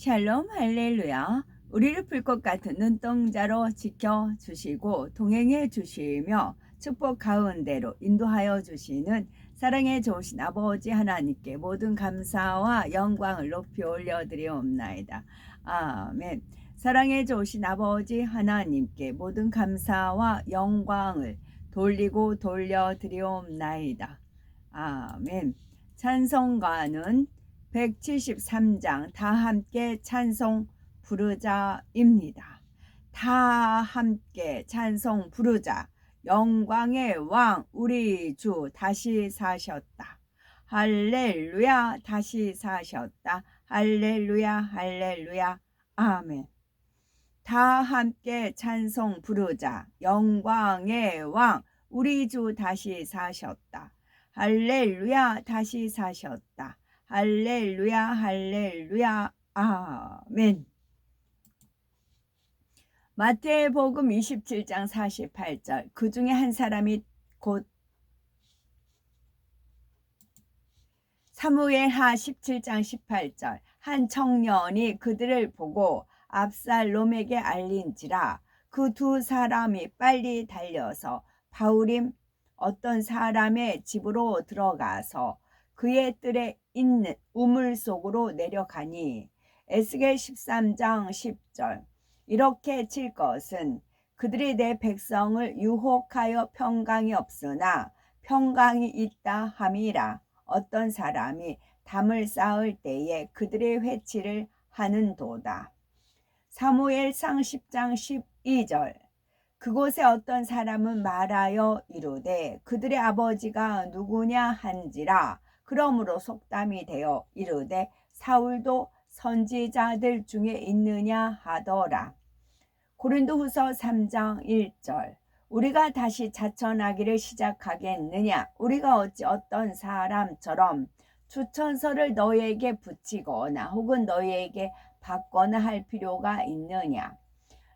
샬롬 할렐루야. 우리를 불꽃 같은 눈동자로 지켜주시고 동행해 주시며 축복 가운데로 인도하여 주시는 사랑의 좋으신 아버지 하나님께 모든 감사와 영광을 높이 올려드리옵나이다. 아멘. 사랑의 좋으신 아버지 하나님께 모든 감사와 영광을 돌리고 돌려드리옵나이다. 아멘. 찬송가는 173장 다 함께 찬송 부르자입니다. 다 함께 찬송 부르자. 영광의 왕 우리 주 다시 사셨다. 할렐루야 다시 사셨다. 할렐루야 할렐루야 아멘. 다 함께 찬송 부르자. 영광의 왕 우리 주 다시 사셨다. 할렐루야 다시 사셨다. 할렐루야 할렐루야 아멘. 마태복음 27장 48절 그 중에 한 사람이 곧 사무엘하 17장 18절 한 청년이 그들을 보고 압살롬에게 알린지라 그 두 사람이 빨리 달려서 바울임 어떤 사람의 집으로 들어가서 그의 뜰에 있는 우물 속으로 내려가니 에스겔 13장 10절 이렇게 칠 것은 그들이 내 백성을 유혹하여 평강이 없으나 평강이 있다 함이라. 어떤 사람이 담을 쌓을 때에 그들의 회치를 하는도다. 사무엘상 10장 12절 그곳에 어떤 사람은 말하여 이르되 그들의 아버지가 누구냐 한지라. 그러므로 속담이 되어 이르되 사울도 선지자들 중에 있느냐 하더라. 고린도후서 3장 1절 우리가 다시 자천하기를 시작하겠느냐. 우리가 어찌 어떤 사람처럼 추천서를 너희에게 붙이거나 혹은 너희에게 받거나 할 필요가 있느냐.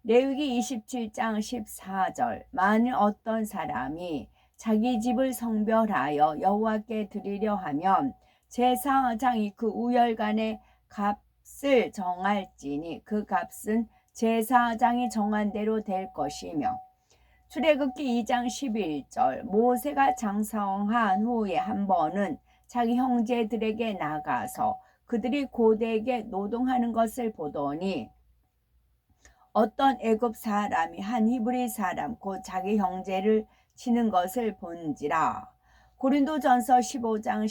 레위기 27장 14절 만일 어떤 사람이 자기 집을 성별하여 여호와께 드리려 하면 제사장이 그 우열간의 값을 정할지니 그 값은 제사장이 정한 대로 될 것이며. 출애굽기 2장 11절 모세가 장성한 후에 한 번은 자기 형제들에게 나가서 그들이 고되게 노동하는 것을 보더니 어떤 애굽 사람이 한 히브리 사람 곧 자기 형제를 치는 것을 본지라. 고린도전서 15장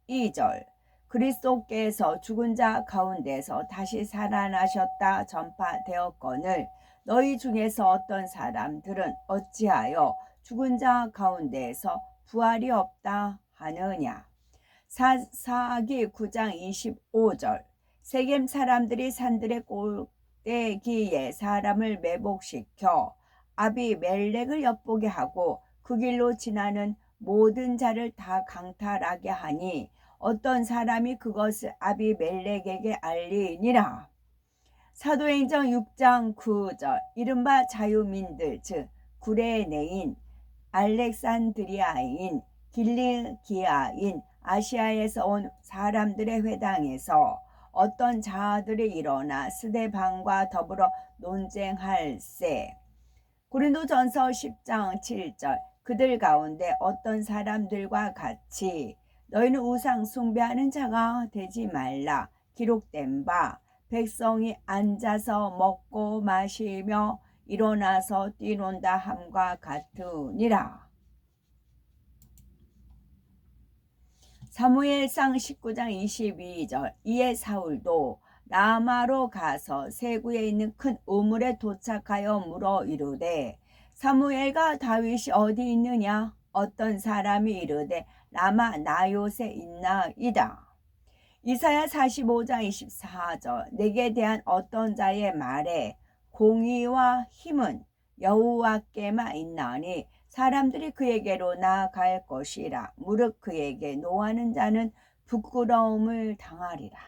12절 그리스도께서 죽은 자 가운데서 다시 살아나셨다 전파되었거늘 너희 중에서 어떤 사람들은 어찌하여 죽은 자 가운데서 부활이 없다 하느냐. 사사기 9장 25절 세겜 사람들이 산들의 꼭대기에 사람을 매복시켜 아비멜렉을 엿보게 하고 그 길로 지나는 모든 자를 다 강탈하게 하니 어떤 사람이 그것을 아비멜렉에게 알리니라. 사도행전 6장 9절 이른바 자유민들 즉 구레네인 알렉산드리아인 길리기아인 아시아에서 온 사람들의 회당에서 어떤 자들이 일어나 스데반과 더불어 논쟁할세. 고린도전서 10장 7절 그들 가운데 어떤 사람들과 같이 너희는 우상 숭배하는 자가 되지 말라 기록된 바 백성이 앉아서 먹고 마시며 일어나서 뛰논다 함과 같으니라. 사무엘상 19장 22절 이에 사울도 라마로 가서 세구에 있는 큰 우물에 도착하여 물어 이르되 사무엘과 다윗이 어디 있느냐. 어떤 사람이 이르되 라마 나요세 있나이다. 이사야 45장 24절 내게 대한 어떤 자의 말에 공의와 힘은 여호와께만 있나니 사람들이 그에게로 나아갈 것이라. 무릇 그에게 노하는 자는 부끄러움을 당하리라.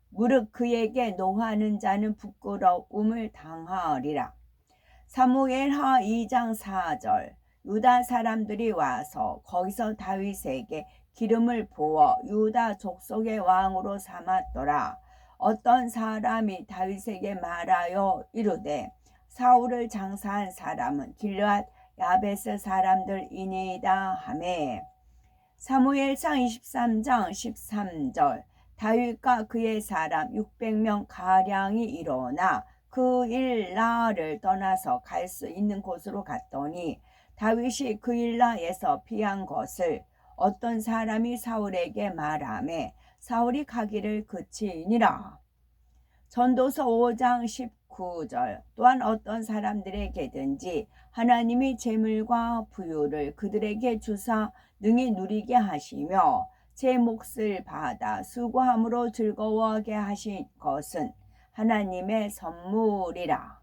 무릇 그에게 노하는 자는 부끄러움을 당하리라. 사무엘하 2장 4절 유다 사람들이 와서 거기서 다윗에게 기름을 부어 유다 족속의 왕으로 삼았더라. 어떤 사람이 다윗에게 말하여 이르되 사울을 장사한 사람은 길르앗 야베스 사람들이니이다 하매 사무엘상 23장 13절 다윗과 그의 사람 600명 가량이 일어나 그 일라를 떠나서 갈 수 있는 곳으로 갔더니 다윗이 그 일라에서 피한 것을 어떤 사람이 사울에게 말하매 사울이 가기를 그치니라. 전도서 5장 19절 또한 어떤 사람들에게든지 하나님이 재물과 부유를 그들에게 주사 능히 누리게 하시며 제 몫을 받아 수고함으로 즐거워하게 하신 것은 하나님의 선물이라.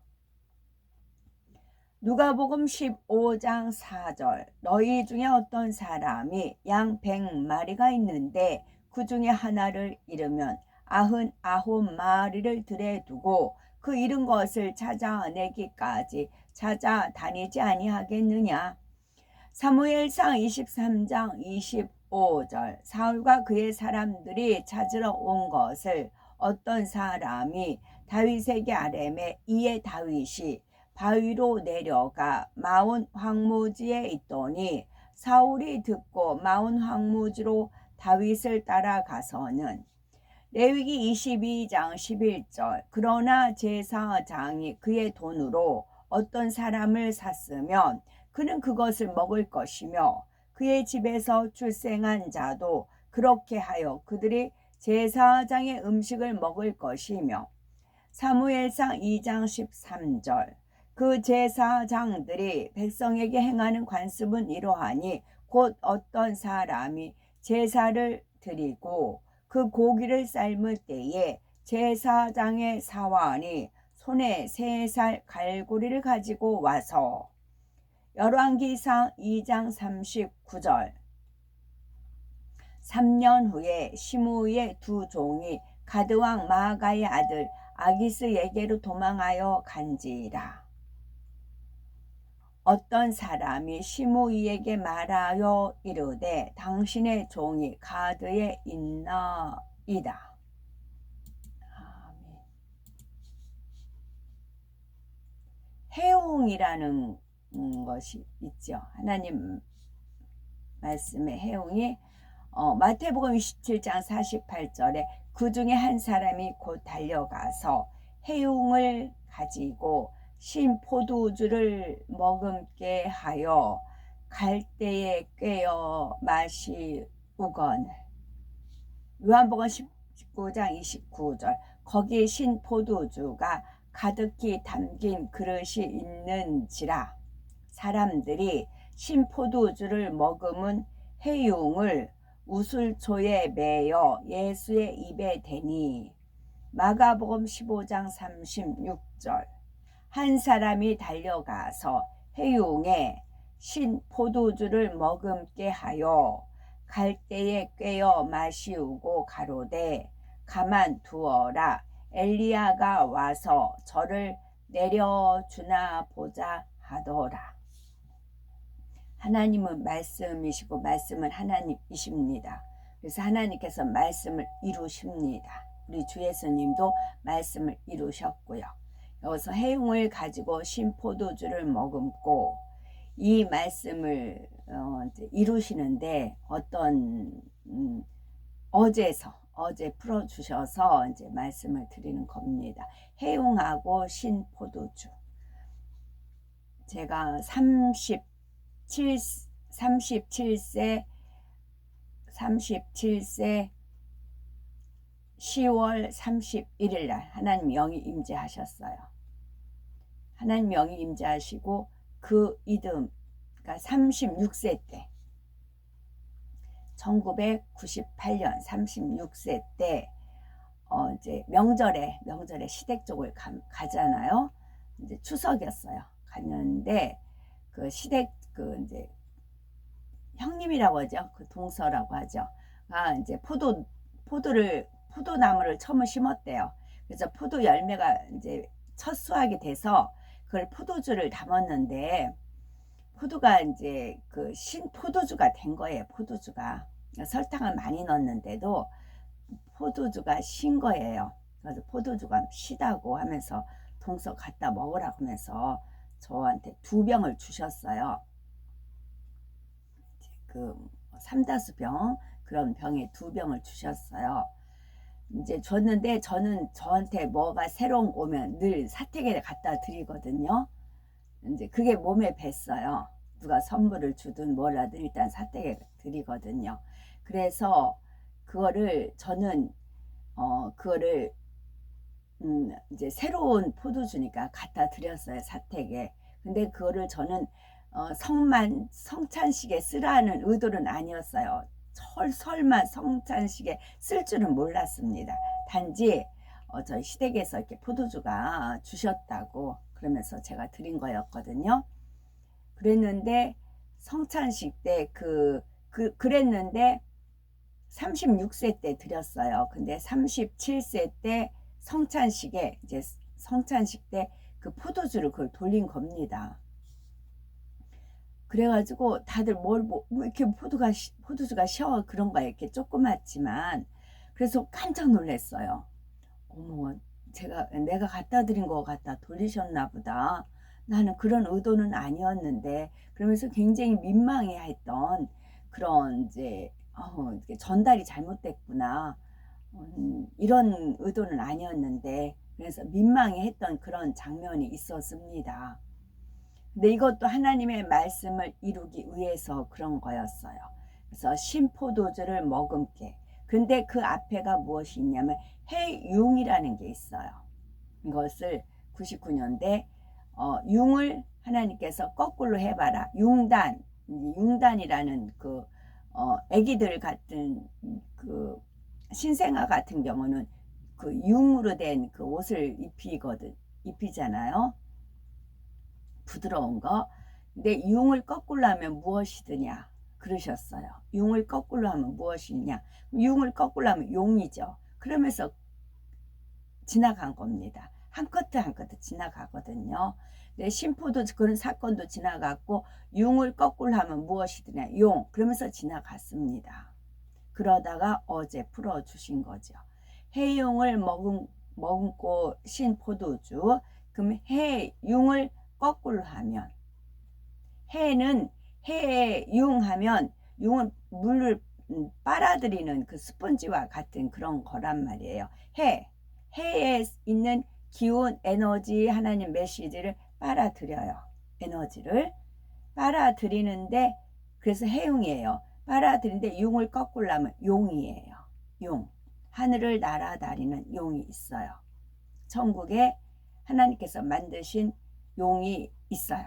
누가복음 15장 4절 너희 중에 어떤 사람이 양 100마리가 있는데 그 중에 하나를 잃으면 99마리를 들에 두고 그 잃은 것을 찾아내기까지 찾아다니지 아니하겠느냐. 사무엘상 23장 25절 사울과 그의 사람들이 찾으러 온 것을 어떤 사람이 다윗에게 아뢰매 이에 다윗이 바위로 내려가 마온 황무지에 있더니 사울이 듣고 마온 황무지로 다윗을 따라가서는 레위기 22장 11절 그러나 제사장이 그의 돈으로 어떤 사람을 샀으면 그는 그것을 먹을 것이며 그의 집에서 출생한 자도 그렇게 하여 그들이 제사장의 음식을 먹을 것이며 사무엘상 2장 13절 그 제사장들이 백성에게 행하는 관습은 이러하니 곧 어떤 사람이 제사를 드리고 그 고기를 삶을 때에 제사장의 사환이 손에 3살 갈고리를 가지고 와서 열왕기상 2장 39절 3년 후에 시므이의 2 종이 가드왕 마아가의 아들 아기스에게로 도망하여 간지라. 어떤 사람이 시므이에게 말하여 이르되 당신의 종이 가드에 있나이다. 아멘. 해옹이라는 것이 있죠. 하나님 말씀의 해옹이 마태복음 27장 48절에 그 중에 한 사람이 곧 달려가서 해옹을 가지고 신 포도주를 머금게 하여 갈대에 꿰어 마시우거늘. 요한복음 19장 29절 거기 신 포도주가 가득히 담긴 그릇이 있는지라. 사람들이 신 포도주를 머금은 해융을 우슬초에 매어 예수의 입에 대니. 마가복음 15장 36절 한 사람이 달려가서 해융에 신 포도주를 머금게 하여 갈대에 꿰어 마시우고 가로되 가만두어라 엘리야가 와서 저를 내려주나 보자 하더라. 하나님은 말씀이시고 말씀은 하나님이십니다. 그래서 하나님께서 말씀을 이루십니다. 우리 주 예수님도 말씀을 이루셨고요. 여기서 해용을 가지고 신포도주를 머금고 이 말씀을 이루시는데 어떤 어제 풀어주셔서 이제 말씀을 드리는 겁니다. 해용하고 신포도주. 제가 37세 10월 31일 날 하나님 영이 임재하셨어요. 하나님 영이 임재하시고 그 이듬 그러니까 36세 때 1998년 36세 때 이제 명절에 시댁 쪽을 가잖아요. 이제 추석이었어요. 갔는데 그 시댁 이제 형님이라고 하죠. 그 동서라고 하죠. 이제 포도나무를 처음 심었대요. 그래서 포도 열매가 이제 첫 수확이 돼서 그걸 포도주를 담았는데 포도가 이제 그 신포도주가 된 거예요. 포도주가 설탕을 많이 넣었는데도 포도주가 신 거예요. 그래서 포도주가 시다고 하면서 동서 갖다 먹으라고 하면서 저한테 2병을 주셨어요. 그 삼다수병 그런 병에 2병을 주셨어요. 이제 줬는데 저는 저한테 뭐가 새로운 거 오면 늘 사택에 갖다 드리거든요. 이제 그게 몸에 뱄어요. 누가 선물을 주든 뭐라든 일단 사택에 드리거든요. 그래서 그거를 저는 그거를 이제 새로운 포도주니까 갖다 드렸어요, 사택에. 근데 그거를 저는 성찬식에 쓰라는 의도는 아니었어요. 설마 성찬식에 쓸 줄은 몰랐습니다. 단지 저희 시댁에서 이렇게 포도주가 주셨다고 그러면서 제가 드린 거였거든요. 그랬는데 성찬식 때 그랬는데 36세 때 드렸어요. 근데 37세 때 성찬식에 이제 성찬식 때 그 포도주를 그걸 돌린 겁니다. 그래가지고 다들 뭐 이렇게 포도주가 쉬어 그런 거야. 이렇게 조그맣지만. 그래서 깜짝 놀랐어요. 어머, 내가 갖다 드린 거 갖다 돌리셨나 보다. 나는 그런 의도는 아니었는데. 그러면서 굉장히 민망해 했던 그런 이제 전달이 잘못됐구나. 이런 의도는 아니었는데. 그래서 민망해 했던 그런 장면이 있었습니다. 근데 이것도 하나님의 말씀을 이루기 위해서 그런 거였어요. 그래서 신포도주를 머금게. 근데 그 앞에가 무엇이 있냐면 해융이라는 게 있어요. 이것을 99년대 융을 하나님께서 거꾸로 해봐라. 융단이라는 애기들 같은 그 신생아 같은 경우는 그 융으로 된 그 옷을 입히잖아요. 부드러운 거. 근데 융을 거꾸로 하면 무엇이드냐 그러셨어요. 융을 거꾸로 하면 무엇이냐. 융을 거꾸로 하면 용이죠. 그러면서 지나간 겁니다. 한 커트 한 커트 지나가거든요. 네, 심포도 그런 사건도 지나갔고 융을 거꾸로 하면 무엇이드냐 용 그러면서 지나갔습니다. 그러다가 어제 풀어주신 거죠. 해용을 머금고 신 포도주. 그럼 해융을 거꾸로 하면 해는 해융하면 융은 물을 빨아들이는 그 스펀지와 같은 그런 거란 말이에요. 해에 있는 기운, 에너지, 하나님 메시지를 빨아들여요. 에너지를 빨아들이는데 그래서 해융이에요. 빨아들이는데 융을 거꾸로 하면 용이에요. 용. 하늘을 날아다니는 용이 있어요. 천국에 하나님께서 만드신 용이 있어요.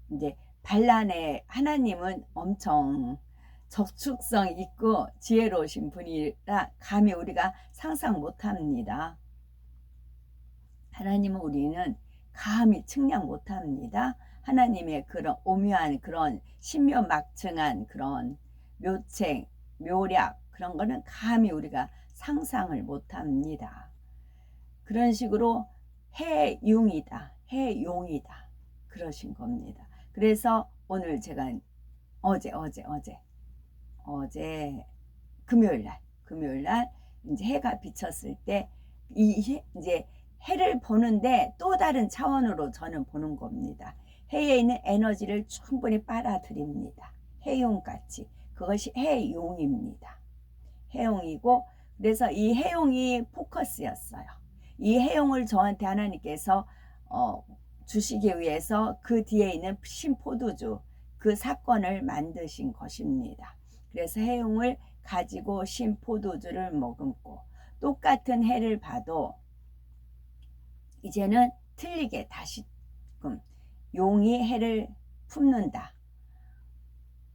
이제 반란에 하나님은 엄청 적축성 있고 지혜로우신 분이라 감히 우리가 상상 못합니다. 하나님은 우리는 감히 측량 못합니다. 하나님의 그런 오묘한 그런 신묘막층한 그런 묘책, 묘략 그런 거는 감히 우리가 상상을 못합니다. 그런 식으로 해융이다, 해용이다 그러신 겁니다. 그래서 오늘 제가 어제 금요일날 이제 해가 비쳤을 때 이제 해를 보는데 또 다른 차원으로 저는 보는 겁니다. 해에 있는 에너지를 충분히 빨아들입니다. 해용같이 그것이 해용입니다. 해용이고 그래서 이 해용이 포커스였어요. 이 해용을 저한테 하나님께서 주시기 위해서 그 뒤에 있는 신포도주 그 사건을 만드신 것입니다. 그래서 해용을 가지고 신포도주를 머금고 똑같은 해를 봐도 이제는 틀리게 다시금 용이 해를 품는다.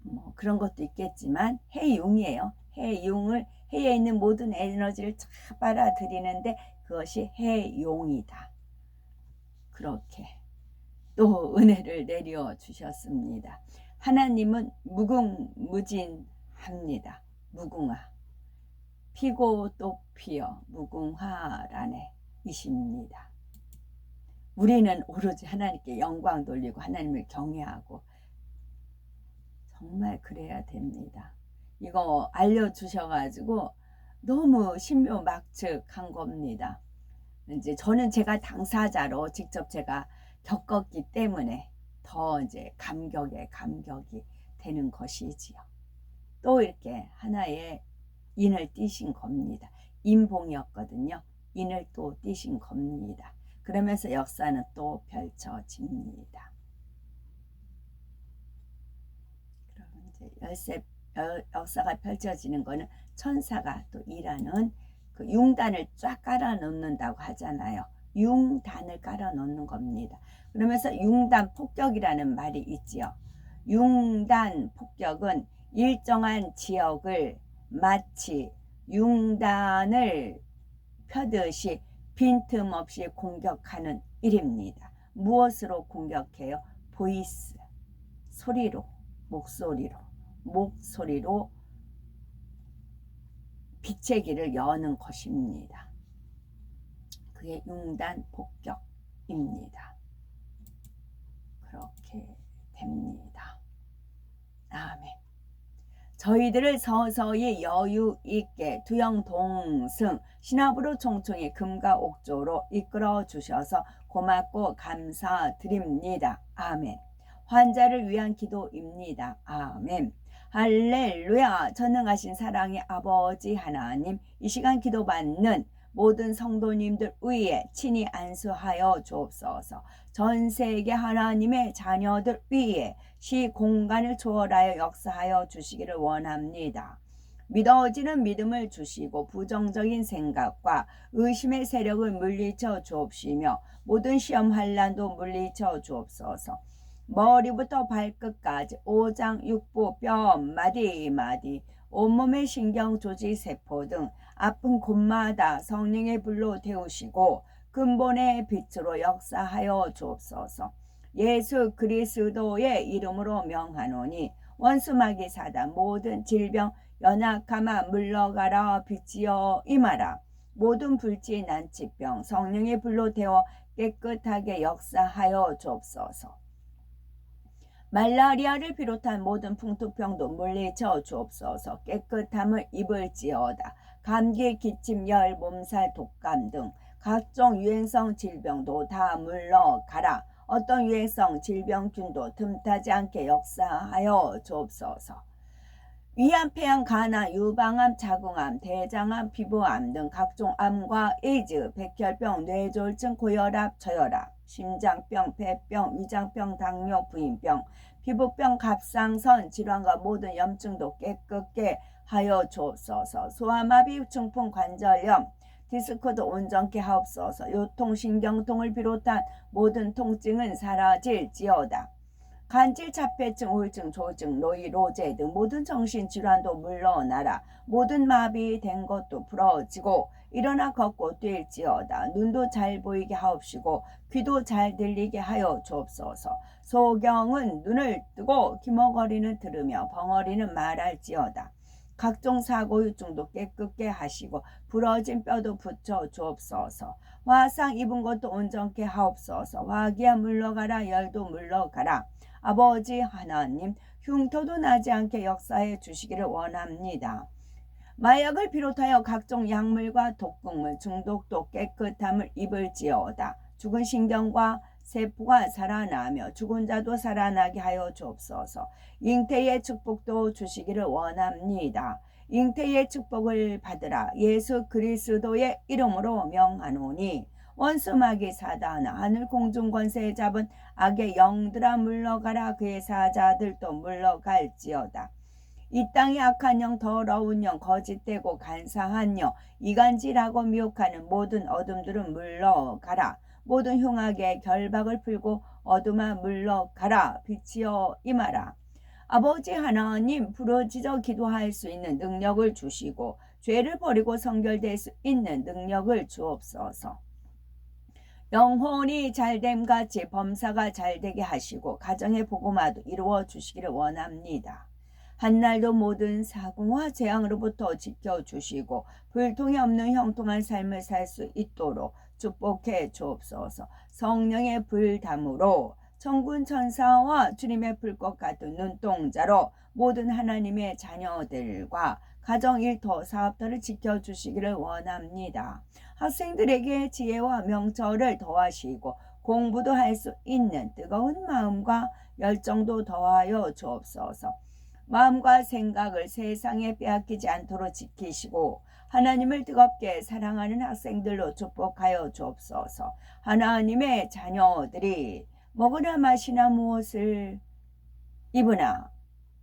뭐 그런 것도 있겠지만 해용이에요. 해에 있는 모든 에너지를 다 빨아들이는데 그것이 해용이다. 그렇게 또 은혜를 내려 주셨습니다. 하나님은 무궁무진합니다. 무궁화. 피고 또 피어 무궁화라네 이십니다. 우리는 오로지 하나님께 영광 돌리고 하나님을 경외하고 정말 그래야 됩니다. 이거 알려주셔가지고 너무 신묘막측한 겁니다. 이제 저는 제가 당사자로 직접 제가 겪었기 때문에 더 이제 감격이 되는 것이지요. 또 이렇게 하나의 인을 띄신 겁니다. 인봉이었거든요. 인을 또 띄신 겁니다. 그러면서 역사는 또 펼쳐집니다. 그럼 이제 역사가 펼쳐지는 거는 천사가 또 일하는 그 융단을 쫙 깔아 놓는다고 하잖아요. 융단을 깔아 놓는 겁니다. 그러면서 융단 폭격이라는 말이 있지요. 융단 폭격은 일정한 지역을 마치 융단을 펴듯이 빈틈없이 공격하는 일입니다. 무엇으로 공격해요? 보이스, 소리로, 목소리로 빛의 길을 여는 것입니다. 그게 융단 폭격입니다. 그렇게 됩니다. 아멘. 저희들을 서서히 여유 있게 두영동승 신압으로 총총히 금과 옥조로 이끌어 주셔서 고맙고 감사드립니다. 아멘. 환자를 위한 기도입니다. 아멘. 할렐루야. 전능하신 사랑의 아버지 하나님, 이 시간 기도받는 모든 성도님들 위에 친히 안수하여 주옵소서. 전 세계 하나님의 자녀들 위에 시공간을 초월하여 역사하여 주시기를 원합니다. 믿어지는 믿음을 주시고 부정적인 생각과 의심의 세력을 물리쳐 주옵시며 모든 시험 환난도 물리쳐 주옵소서. 머리부터 발끝까지 오장육부 뼈 마디마디 온몸의 신경 조직 세포 등 아픈 곳마다 성령의 불로 데우시고 근본의 빛으로 역사하여 주옵소서. 예수 그리스도의 이름으로 명하노니 원수마귀 사단 모든 질병 연약함아 물러가라. 빛이여 임하라. 모든 불치 난치병 성령의 불로 데워 깨끗하게 역사하여 주옵소서. 말라리아를 비롯한 모든 풍토병도 물리쳐 주옵소서. 깨끗함을 입을지어다. 감기, 기침, 열, 몸살, 독감 등 각종 유행성 질병도 다 물러가라. 어떤 유행성 질병균도 틈타지 않게 역사하여 주옵소서. 위암, 폐암, 간암, 유방암, 자궁암, 대장암, 피부암 등 각종 암과 에이즈, 백혈병, 뇌졸중, 고혈압, 저혈압, 심장병, 폐병, 위장병, 당뇨, 부인병, 피부병, 갑상선 질환과 모든 염증도 깨끗게 하여 주옵소서. 소아마비, 중풍, 관절염, 디스크도 온전케 하옵소서. 요통신경통을 비롯한 모든 통증은 사라질지어다. 간질, 자폐증, 우울증, 조증, 노이, 로제 등 모든 정신질환도 물러나라. 모든 마비된 것도 부러지고 일어나 걷고 뛸지어다. 눈도 잘 보이게 하옵시고 귀도 잘 들리게 하여 주옵소서. 소경은 눈을 뜨고 기머거리는 들으며 벙어리는 말할지어다. 각종 사고유증도 깨끗게 하시고 부러진 뼈도 붙여 주옵소서. 화상 입은 것도 온전케 하옵소서. 화기야 물러가라. 열도 물러가라. 아버지 하나님, 흉터도 나지 않게 역사해 주시기를 원합니다. 마약을 비롯하여 각종 약물과 독극물 중독도 깨끗함을 입을지어다. 죽은 신경과 세포가 살아나며 죽은 자도 살아나게 하여 주옵소서. 잉태의 축복도 주시기를 원합니다. 잉태의 축복을 받으라. 예수 그리스도의 이름으로 명하노니 원수마귀 사단아 하늘 공중 권세 잡은 악의 영들아 물러가라. 그의 사자들도 물러갈지어다. 이 땅의 악한 영, 더러운 영, 거짓되고 간사한 영, 이간질하고 미혹하는 모든 어둠들은 물러가라. 모든 흉악의 결박을 풀고 어둠아 물러가라. 빛이여 임하라. 아버지 하나님, 부르짖어 기도할 수 있는 능력을 주시고 죄를 버리고 성결될 수 있는 능력을 주옵소서. 영혼이 잘됨같이 범사가 잘되게 하시고 가정의 복음화도 이루어 주시기를 원합니다. 한날도 모든 사고와 재앙으로부터 지켜주시고 불통이 없는 형통한 삶을 살 수 있도록 축복해 주옵소서. 성령의 불담으로 천군 천사와 주님의 불꽃 같은 눈동자로 모든 하나님의 자녀들과 가정 일터, 사업터를 지켜주시기를 원합니다. 학생들에게 지혜와 명철을 더하시고 공부도 할 수 있는 뜨거운 마음과 열정도 더하여 주옵소서. 마음과 생각을 세상에 빼앗기지 않도록 지키시고 하나님을 뜨겁게 사랑하는 학생들로 축복하여 주옵소서. 하나님의 자녀들이 먹으나 마시나 무엇을 입으나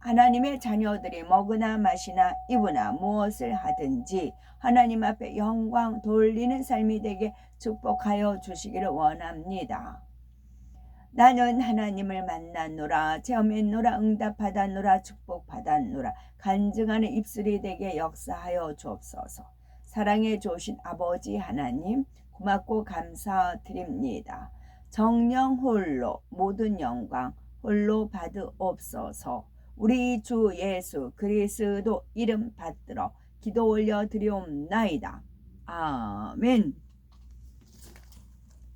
하나님의 자녀들이 먹으나 마시나 입으나 무엇을 하든지 하나님 앞에 영광 돌리는 삶이 되게 축복하여 주시기를 원합니다. 나는 하나님을 만났노라, 체험했노라, 응답받았노라, 축복받았노라, 간증하는 입술이 되게 역사하여 주옵소서. 사랑해 주신 아버지 하나님 고맙고 감사드립니다. 정령 홀로 모든 영광 홀로 받으옵소서. 우리 주 예수 그리스도 이름 받들어 기도 올려 드리옵나이다. 아멘.